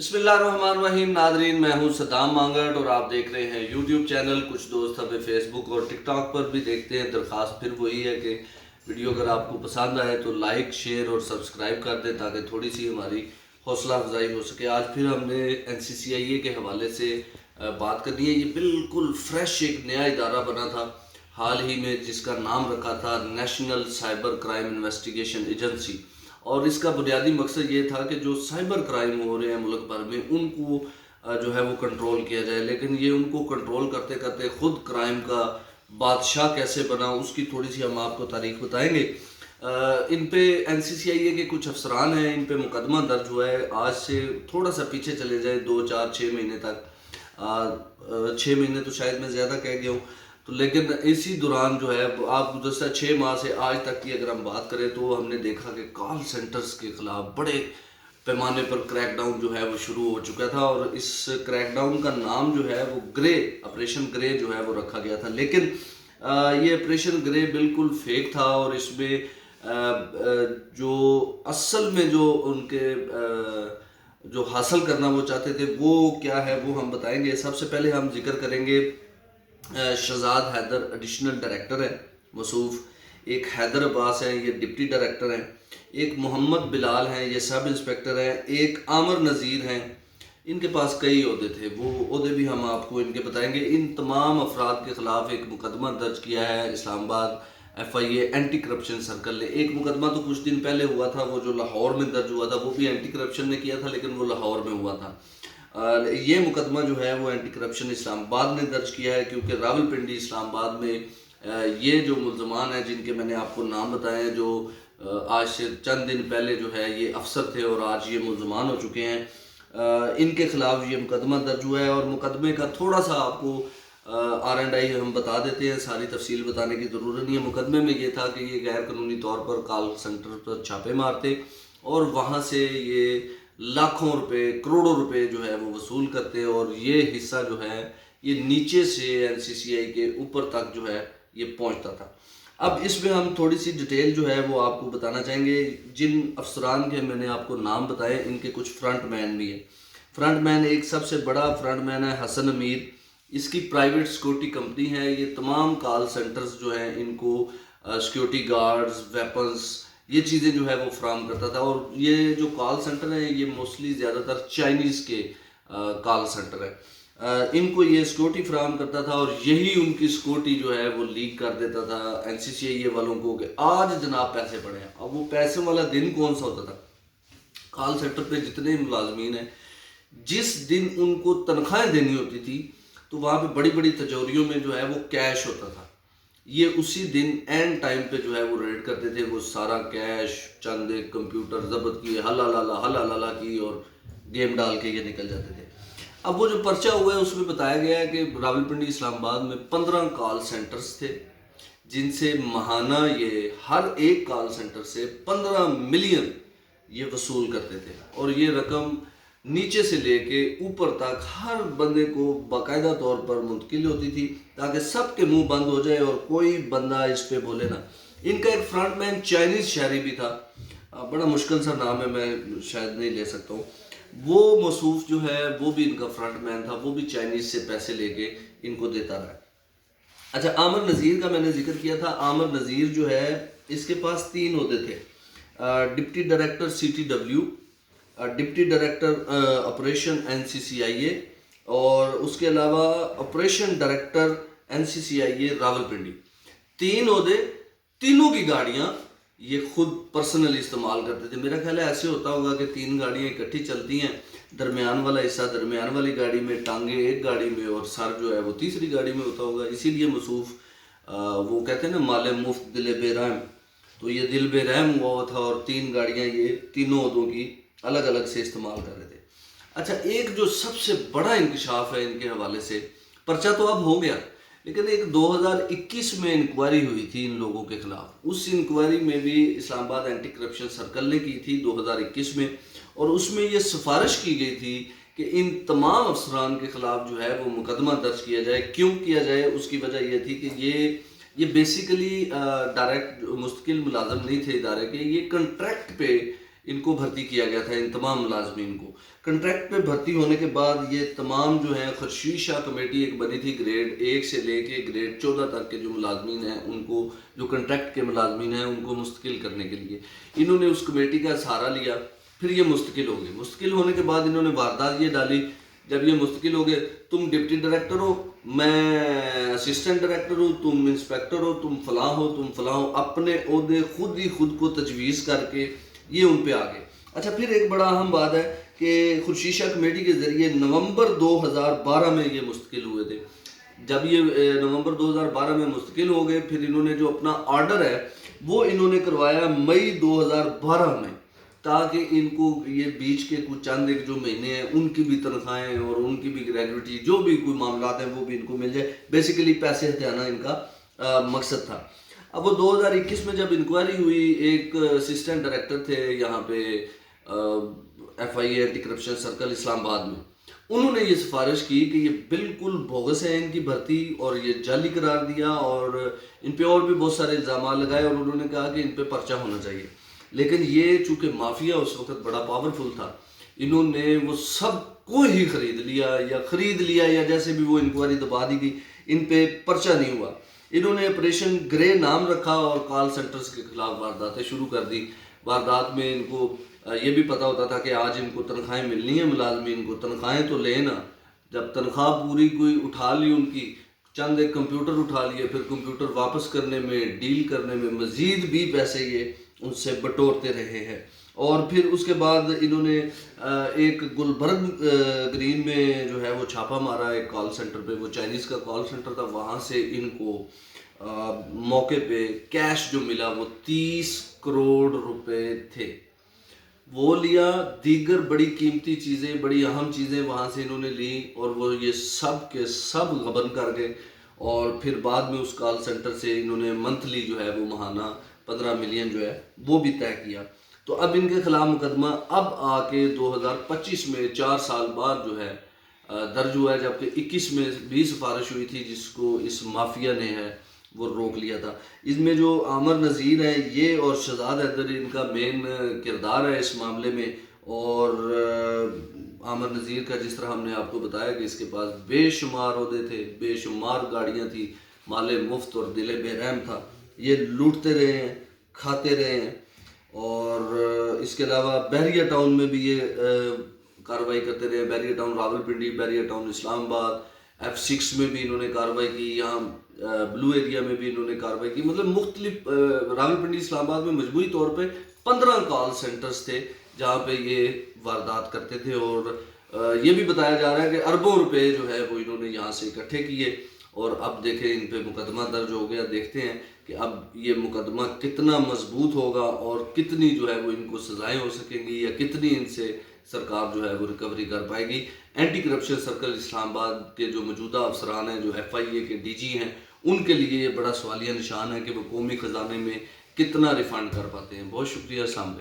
بسم اللہ الرحمن الرحیم ناظرین، میں ہوں صدام مانگٹ اور آپ دیکھ رہے ہیں یوٹیوب چینل۔ کچھ دوست ہمیں فیس بک اور ٹک ٹاک پر بھی دیکھتے ہیں۔ درخواست پھر وہی ہے کہ ویڈیو اگر آپ کو پسند آئے تو لائک، شیئر اور سبسکرائب کر دیں تاکہ تھوڑی سی ہماری حوصلہ افزائی ہو سکے۔ آج پھر ہم نے NCCIA کے حوالے سے بات کرنی ہے۔ یہ بالکل فریش ایک نیا ادارہ بنا تھا حال ہی میں، جس کا نام رکھا تھا national cyber crime investigation agency, اور اس کا بنیادی مقصد یہ تھا کہ جو سائبر کرائم ہو رہے ہیں ملک بھر میں ان کو جو ہے وہ کنٹرول کیا جائے، لیکن یہ ان کو کنٹرول کرتے کرتے خود کرائم کا بادشاہ کیسے بنا اس کی تھوڑی سی ہم آپ کو تاریخ بتائیں گے۔ ان پہ NCCIA کے کچھ افسران ہیں، ان پہ مقدمہ درج ہوا ہے۔ آج سے تھوڑا سا پیچھے چلے جائیں، 2 4 6 مہینے تک، 6 مہینے تو شاید میں زیادہ کہہ گیا ہوں، تو لیکن اسی دوران جو ہے آپ گزشتہ 6 ماہ سے آج تک کی اگر ہم بات کریں تو ہم نے دیکھا کہ کال سینٹرز کے خلاف بڑے پیمانے پر کریک ڈاؤن جو ہے وہ شروع ہو چکا تھا، اور اس کریک ڈاؤن کا نام جو ہے وہ آپریشن گرے جو ہے وہ رکھا گیا تھا، لیکن یہ آپریشن گرے بالکل فیک تھا، اور اس میں جو اصل میں جو ان کے جو حاصل کرنا وہ چاہتے تھے وہ کیا ہے وہ ہم بتائیں گے۔ سب سے پہلے ہم ذکر کریں گے شہزاد حیدر ایڈیشنل ڈائریکٹر ہیں موصوف، ایک حیدر عباس ہیں یہ ڈپٹی ڈائریکٹر ہیں، ایک محمد بلال ہیں یہ سب انسپیکٹر ہیں، ایک عامر نذیر ہیں، ان کے پاس کئی عہدے تھے، وہ عہدے بھی ہم آپ کو ان کے بتائیں گے۔ ان تمام افراد کے خلاف ایک مقدمہ درج کیا ہے اسلام آباد FIA اینٹی کرپشن سرکل نے۔ ایک مقدمہ تو کچھ دن پہلے ہوا تھا، وہ جو لاہور میں درج ہوا تھا، وہ بھی اینٹی کرپشن نے کیا تھا لیکن وہ لاہور میں ہوا تھا۔ یہ مقدمہ جو ہے وہ اینٹی کرپشن اسلام آباد نے درج کیا ہے، کیونکہ راولپنڈی اسلام آباد میں یہ جو ملزمان ہیں جن کے میں نے آپ کو نام بتائے ہیں، جو آج سے چند دن پہلے جو ہے یہ افسر تھے اور آج یہ ملزمان ہو چکے ہیں، ان کے خلاف یہ مقدمہ درج ہوا ہے۔ اور مقدمے کا تھوڑا سا آپ کو R&I ہم بتا دیتے ہیں، ساری تفصیل بتانے کی ضرورت نہیں ہے۔ مقدمے میں یہ تھا کہ یہ غیر قانونی طور پر کال سینٹر پر چھاپے مارتے اور وہاں سے یہ لاکھوں روپے، کروڑوں روپے جو ہے وہ وصول کرتے، اور یہ حصہ جو ہے یہ نیچے سے NCCI کے اوپر تک جو ہے یہ پہنچتا تھا۔ اب اس میں ہم تھوڑی سی ڈیٹیل جو ہے وہ آپ کو بتانا چاہیں گے۔ جن افسران کے میں نے آپ کو نام بتائے ان کے کچھ فرنٹ مین بھی ہیں۔ فرنٹ مین ایک سب سے بڑا فرنٹ مین ہے حسن امیر، اس کی پرائیویٹ سیکورٹی کمپنی ہے۔ یہ تمام کال سینٹرز جو ہیں ان کو سیکورٹی گارڈز، ویپنز، یہ چیزیں جو ہے وہ فراہم کرتا تھا، اور یہ جو کال سینٹر ہیں یہ موسٹلی زیادہ تر چائنیز کے کال سینٹر ہیں، ان کو یہ سیکورٹی فراہم کرتا تھا، اور یہی ان کی سیکورٹی جو ہے وہ لیک کر دیتا تھا NCCIA والوں کو کہ آج جناب پیسے پڑے ہیں۔ اب وہ پیسے والا دن کون سا ہوتا تھا؟ کال سینٹر پہ جتنے ملازمین ہیں جس دن ان کو تنخواہیں دینی ہوتی تھی تو وہاں پہ بڑی بڑی تجوریوں میں جو ہے وہ کیش ہوتا تھا، یہ اسی دن اینڈ ٹائم پہ جو ہے وہ ریڈ کرتے تھے، وہ سارا کیش، چند ایک کمپیوٹر ضبط کیے، ہلا کی اور گیم ڈال کے یہ نکل جاتے تھے۔ اب وہ جو پرچہ ہوا ہے اس میں بتایا گیا ہے کہ راولپنڈی اسلام آباد میں 15 کال سینٹرز تھے، جن سے ماہانہ یہ ہر ایک کال سینٹر سے 15 ملین یہ وصول کرتے تھے، اور یہ رقم نیچے سے لے کے اوپر تک ہر بندے کو باقاعدہ طور پر منتقل ہوتی تھی تاکہ سب کے منہ بند ہو جائے اور کوئی بندہ اس پہ بولے نہ۔ ان کا ایک فرنٹ مین چائنیز شہری بھی تھا، بڑا مشکل سا نام ہے، میں شاید نہیں لے سکتا ہوں، وہ موصوف جو ہے وہ بھی ان کا فرنٹ مین تھا، وہ بھی چائنیز سے پیسے لے کے ان کو دیتا رہا۔ اچھا، عامر نذیر کا میں نے ذکر کیا تھا۔ عامر نذیر جو ہے اس کے پاس 3 عہدے تھے، deputy director CTW، deputy director operation NCCIA، اور اس کے علاوہ آپریشن ڈائریکٹر NCCIA راولپنڈی۔ 3 عہدے، تینوں کی گاڑیاں یہ خود پرسنلی استعمال کرتے تھے۔ میرا خیال ہے ایسے ہوتا ہوگا کہ 3 گاڑیاں اکٹھی چلتی ہیں، درمیان والا حصہ درمیان والی گاڑی میں، ٹانگیں ایک گاڑی میں، اور سر جو ہے وہ تیسری گاڑی میں ہوتا ہوگا، اسی لیے موصوف وہ کہتے ہیں نا مال مفت دل بے رحم، تو یہ دل بے رحم ہوا تھا، اور 3 گاڑیاں یہ تینوں عہدوں کی الگ الگ سے استعمال کر رہے تھے۔ اچھا، ایک جو سب سے بڑا انکشاف ہے ان کے حوالے سے، پرچہ تو اب ہو گیا لیکن ایک 2021 میں انکوائری ہوئی تھی ان لوگوں کے خلاف، اس انکوائری میں بھی اسلام آباد اینٹی کرپشن سرکل نے کی تھی 2021 میں، اور اس میں یہ سفارش کی گئی تھی کہ ان تمام افسران کے خلاف جو ہے وہ مقدمہ درج کیا جائے۔ کیوں کیا جائے؟ اس کی وجہ یہ تھی کہ یہ بیسیکلی ڈائریکٹ مستقل ملازم نہیں تھے ادارے کے، یہ کنٹریکٹ پہ ان کو بھرتی کیا گیا تھا، ان تمام ملازمین کو کنٹریکٹ پہ بھرتی ہونے کے بعد یہ تمام جو ہیں خورشید شاہ کمیٹی ایک بنی تھی گریڈ 1 سے لے کے گریڈ 14 تک کے جو ملازمین ہیں ان کو، جو کنٹریکٹ کے ملازمین ہیں ان کو مستقل کرنے کے لیے انہوں نے اس کمیٹی کا سہارا لیا. پھر یہ مستقل ہو گئے. مستقل ہونے کے بعد انہوں نے واردات یہ ڈالی، جب یہ مستقل ہو گئے، تم ڈپٹی ڈائریکٹر ہو، میں اسسٹنٹ ڈائریکٹر ہوں، تم انسپیکٹر ہو، تم فلاں ہو، تم فلاں ہو، اپنے عہدے خود کو تجویز کر کے یہ ان پہ آ گئے. اچھا، پھر ایک بڑا اہم بات ہے کہ خورشید شاہ کمیٹی کے ذریعے نومبر 2012 میں یہ مستقل ہوئے تھے. جب یہ نومبر 2012 میں مستقل ہو گئے، پھر انہوں نے جو اپنا آرڈر ہے وہ انہوں نے کروایا مئی 2012 میں، تاکہ ان کو یہ بیچ کے کچھ چند ایک جو مہینے ہیں ان کی بھی تنخواہیں اور ان کی بھی گریجویٹی جو بھی کوئی معاملات ہیں وہ بھی ان کو مل جائے. بیسیکلی پیسے ہتھیانا ان کا مقصد تھا. اب وہ 2021 میں جب انکوائری ہوئی، ایک اسسٹنٹ ڈائریکٹر تھے یہاں پہ FIA اینٹی کرپشن سرکل اسلام آباد میں، انہوں نے یہ سفارش کی کہ یہ بالکل بوگس ہے ان کی بھرتی اور یہ جعلی قرار دیا، اور ان پہ اور بھی بہت سارے الزامات لگائے، اور انہوں نے کہا کہ ان پہ پرچہ ہونا چاہیے. لیکن یہ چونکہ مافیا اس وقت بڑا پاورفل تھا، انہوں نے وہ سب کو ہی خرید لیا یا جیسے بھی وہ انکوائری دبا دی گئی، ان پہ پرچہ نہیں ہوا. انہوں نے آپریشن گرے نام رکھا اور کال سینٹرز کے خلاف وارداتیں شروع کر دی. واردات میں ان کو یہ بھی پتہ ہوتا تھا کہ آج ان کو تنخواہیں ملنی ہیں، ملازمین کو تنخواہیں تو لینا. جب تنخواہ پوری کوئی اٹھا لی ان کی، چند ایک کمپیوٹر اٹھا لیے، پھر کمپیوٹر واپس کرنے میں، ڈیل کرنے میں مزید بھی پیسے یہ ان سے بٹورتے رہے ہیں. اور پھر اس کے بعد انہوں نے ایک گلبرگ گرین میں جو ہے وہ چھاپا مارا ایک کال سینٹر پہ، وہ چائنیز کا کال سینٹر تھا. وہاں سے ان کو موقع پہ کیش جو ملا وہ 30 کروڑ روپے تھے، وہ لیا. دیگر بڑی قیمتی چیزیں، بڑی اہم چیزیں وہاں سے انہوں نے لی، اور وہ یہ سب کے سب غبن کر گئے. اور پھر بعد میں اس کال سینٹر سے انہوں نے منتھلی جو ہے وہ ماہانہ 15 ملین جو ہے وہ بھی طے کیا. تو اب ان کے خلاف مقدمہ اب آ کے 2025 میں 4 سال بعد جو ہے درج ہوا ہے، جبکہ 21 میں بھی سفارش ہوئی تھی جس کو اس مافیا نے ہے وہ روک لیا تھا. اس میں جو عامر نذیر ہیں یہ اور شہزاد حیدر ان کا مین کردار ہے اس معاملے میں. اور عامر نذیر کا جس طرح ہم نے آپ کو بتایا کہ اس کے پاس بے شمار عہدے تھے، بے شمار گاڑیاں تھیں، مال مفت اور دل بے رحم تھا. یہ لوٹتے رہے ہیں، کھاتے رہے ہیں. اور اس کے علاوہ بحریہ ٹاؤن میں بھی یہ کارروائی کرتے رہے. بحریہ ٹاؤن راول پنڈی، بحریہ ٹاؤن اسلام آباد، F6 میں بھی انہوں نے کارروائی کی، یہاں بلو ایریا میں بھی انہوں نے کارروائی کی. مطلب مختلف راول پنڈی اسلام آباد میں مجموعی طور پہ 15 کال سینٹرز تھے جہاں پہ یہ واردات کرتے تھے. اور یہ بھی بتایا جا رہا ہے کہ اربوں روپے جو ہے وہ انہوں نے یہاں سے اکٹھے کیے. اور اب دیکھیں ان پہ مقدمہ درج ہو گیا. دیکھتے ہیں کہ اب یہ مقدمہ کتنا مضبوط ہوگا اور کتنی جو ہے وہ ان کو سزائیں ہو سکیں گی، یا کتنی ان سے سرکار جو ہے وہ ریکوری کر پائے گی. اینٹی کرپشن سرکل اسلام آباد کے جو موجودہ افسران ہیں، جو FIA کے DG ہیں، ان کے لیے یہ بڑا سوالیہ نشان ہے کہ وہ قومی خزانے میں کتنا ریفنڈ کر پاتے ہیں. بہت شکریہ. السلام علیکم.